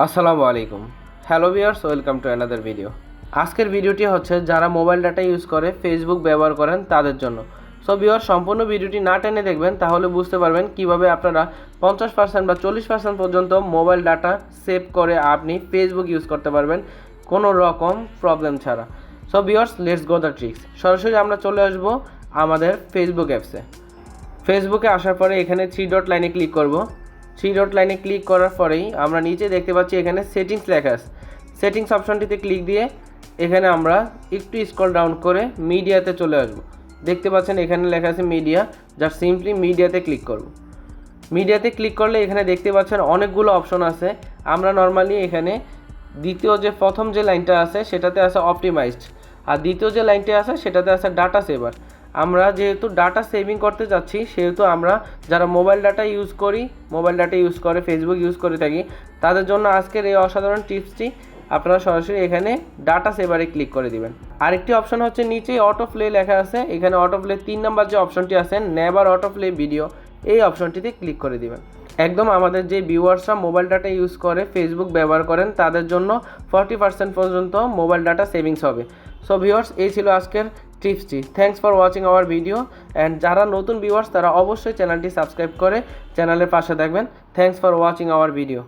আসসালামু আলাইকুম। Hello viewers, welcome to another video. আজকের ভিডিওটি হচ্ছে যারা মোবাইল ডাটা ইউজ করে ফেসবুক ব্যবহার করেন তাদের জন্য। সো ভিউয়ার্স, সম্পূর্ণ ভিডিওটি না টেনে দেখবেন, তাহলে বুঝতে পারবেন কিভাবে আপনারা 50% বা 40% পর্যন্ত মোবাইল ডাটা সেভ করে আপনি ফেসবুক ইউজ করতে পারবেন কোনো রকম প্রবলেম ছাড়া। So viewers, let's go the tricks. সরাসরি আমরা চলে আসবো আমাদের ফেসবুক অ্যাপসে। ফেসবুকে আসার পরে এখানে 3 ডট লাইনে ক্লিক করব। 3 ডট লাইনে ক্লিক করার পরেই আমরা নিচে দেখতে পাচ্ছি এখানে সেটিংস লেখা আছে। সেটিংস অপশনটিতে ক্লিক দিয়ে এখানে আমরা একটু স্ক্রল ডাউন করে মিডিয়াতে চলে আসব। দেখতে পাচ্ছেন এখানে লেখা আছে মিডিয়া, জাস্ট সিম্পলি মিডিয়াতে ক্লিক করব। মিডিয়াতে ক্লিক করলে এখানে দেখতে পাচ্ছেন অনেকগুলো অপশন আছে। আমরা নর্মালি এখানে প্রথম যে লাইনটা আছে সেটাতে আছে অপটিমাইজড, আর দ্বিতীয় যে লাইনটা আছে সেটাতে আছে ডাটা সেভার। আমরা যেহেতু ডাটা সেভিং করতে যাচ্ছি, সেহেতু আমরা যারা মোবাইল ডাটা ইউজ করে ফেসবুক ইউজ করে থাকি, তাদের জন্য আজকের এই অসাধারণ টিপসটি আপনারা সরাসরি এখানে ডাটা সেভারে ক্লিক করে দিবেন। আরেকটি অপশন হচ্ছে নিচেই অটো প্লে লেখা আছে, এখানে অটো প্লে 3 নাম্বার যে অপশনটি আছে নেভার অটো প্লে ভিডিও, এই অপশনটিতে ক্লিক করে দিবেন। একদম আমাদের যে ভিউয়ার্সরা মোবাইল ডাটা ইউজ করে ফেসবুক ব্যবহার করেন তাদের জন্য 40% পর্যন্ত মোবাইল ডাটা সেভিংস হবে। সো ভিউয়ার্স, এই ছিল আজকের টিপসটি। Thanks for watching our video and যারা নতুন ভিউয়ার্স তারা অবশ্যই চ্যানেলটি সাবস্ক্রাইব করে চ্যানেলের পাশে থাকবেন। Thanks for watching our video.